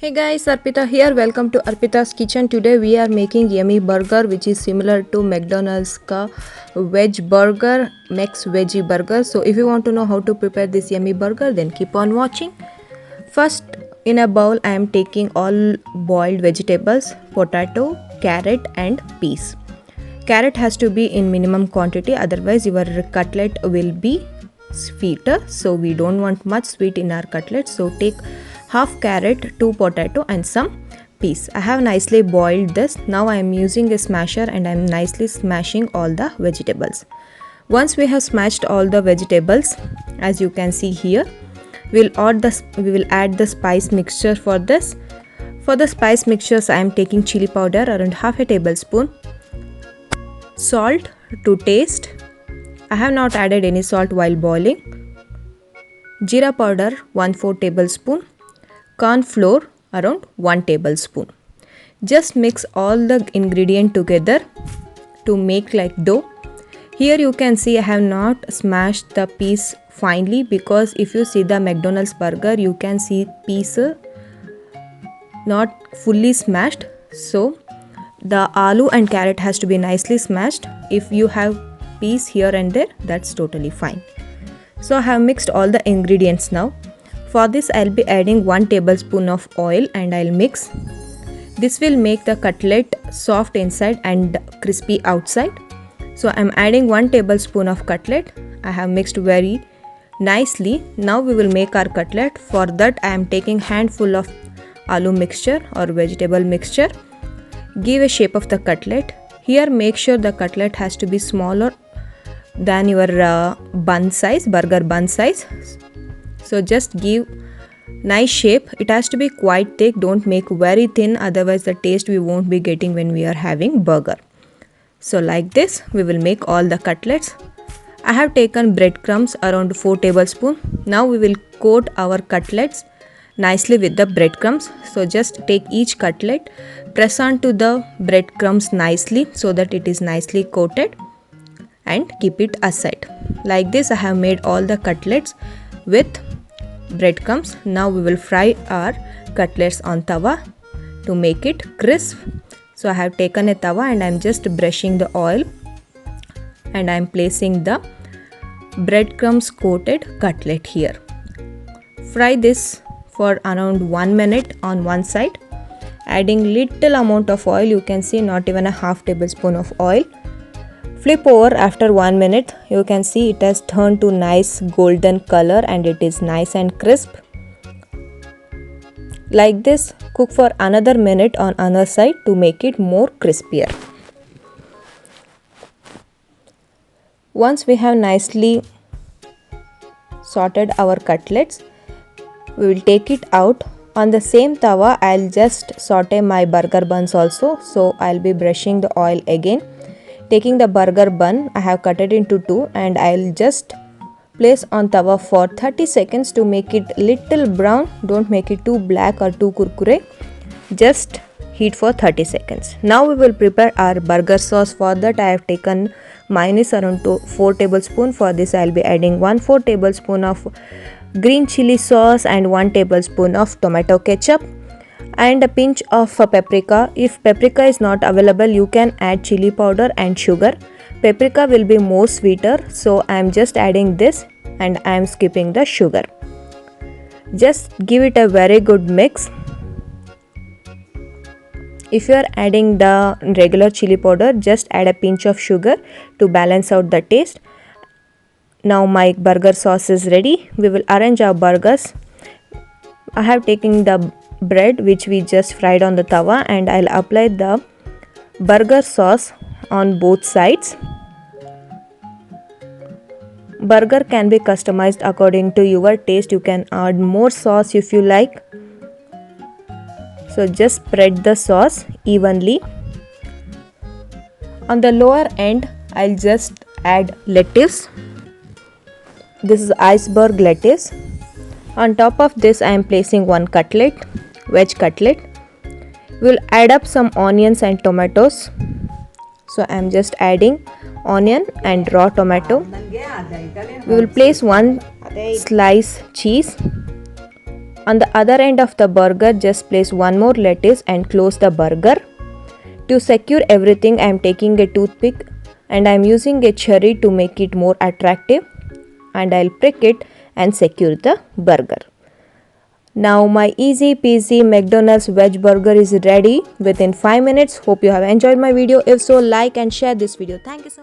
Hey guys, Arpita here. Welcome to Arpita's Kitchen. Today we are making yummy burger which is similar to McDonald's ka veg burger, Max Veggie burger. So if you want to know how to prepare this yummy burger, then keep on watching. First, in a bowl I am taking all boiled vegetables, potato, carrot and peas. Carrot has to be in minimum quantity, otherwise your cutlet will be sweeter. So we don't want much sweet in our cutlet. So take half carrot, 2 potato and some peas. I have nicely boiled this. Now I am using a smasher and I am nicely smashing all the vegetables. Once we have smashed all the vegetables, as you can see here, we will add the spice mixture for this. For the spice mixtures I am taking chili powder around half a tablespoon, salt to taste. I have not added any salt while boiling. Jeera powder 1/4 tablespoon, corn flour around 1 tablespoon. Just mix all the ingredient together to make like dough. Here you can see I have not smashed the peas finely, because if you see the McDonald's burger you can see peas not fully smashed. So the aloo and carrot has to be nicely smashed. If you have peas here and there, that's totally fine. So I have mixed all the ingredients now. For this I'll be adding 1 tablespoon of oil and I'll mix. This will make the cutlet soft inside and crispy outside. So I'm adding 1 tablespoon of cutlet. I have mixed very nicely. Now we will make our cutlet. For that I am taking handful of aloo mixture or vegetable mixture. Give a shape of the cutlet. Here make sure the cutlet has to be smaller than your bun size, burger bun size. So just give nice shape. It has to be quite thick, don't make very thin, otherwise the taste we won't be getting when we are having burger. So like this we will make all the cutlets. I have taken breadcrumbs around 4 tablespoons. Now we will coat our cutlets nicely with the breadcrumbs. So just take each cutlet, press onto the breadcrumbs nicely so that it is nicely coated and keep it aside. Like this I have made all the cutlets with breadcrumbs. Now we will fry our cutlets on tawa to make it crisp. So I have taken a tawa and I am just brushing the oil and I am placing the breadcrumbs coated cutlet here. Fry this for around 1 minute on one side, adding little amount of oil. You can see not even a half tablespoon of oil. Flip over after 1 minute. You can see it has turned to nice golden color and it is nice and crisp. Like this, cook for another minute on another side to make it more crispier. Once we have nicely sorted our cutlets, we will take it out. On the same tawa I'll just saute my burger buns also. So I'll be brushing the oil again. Taking the burger bun, I have cut it into 2 and I'll just place on tawa for 30 seconds to make it little brown. Don't make it too black or too kurkure. Just heat for 30 seconds. Now we will prepare our burger sauce. For that I have taken mayonnaise around 4 tablespoons. For this I'll be adding 1/4 tablespoon of green chili sauce and 1 tablespoon of tomato ketchup and a pinch of paprika. If paprika is not available, you can add chili powder and sugar. Paprika will be more sweeter, so I am just adding this and I am skipping the sugar. Just give it a very good mix. If you are adding the regular chili powder, just add a pinch of sugar to balance out the taste. Now my burger sauce is ready. We will arrange our burgers. I have taken the bread which we just fried on the tawa and I'll apply the burger sauce on both sides. Burger can be customized according to your taste. You can add more sauce if you like. So just spread the sauce evenly. On the lower end I'll just add lettuce. This is iceberg lettuce. On top of this I am placing 1 cutlet, veg cutlet. We'll add up some onions and tomatoes. So I am just adding onion and raw tomato. We will place 1 slice cheese On the other end of the burger, just place one more lettuce and close the burger. To secure everything, I am taking a toothpick and I am using a cherry to make it more attractive, and I'll prick it and secure the burger. Now my easy peasy McDonald's veg burger is ready within 5 minutes. Hope you have enjoyed my video. If so, like and share this video. Thank you so much.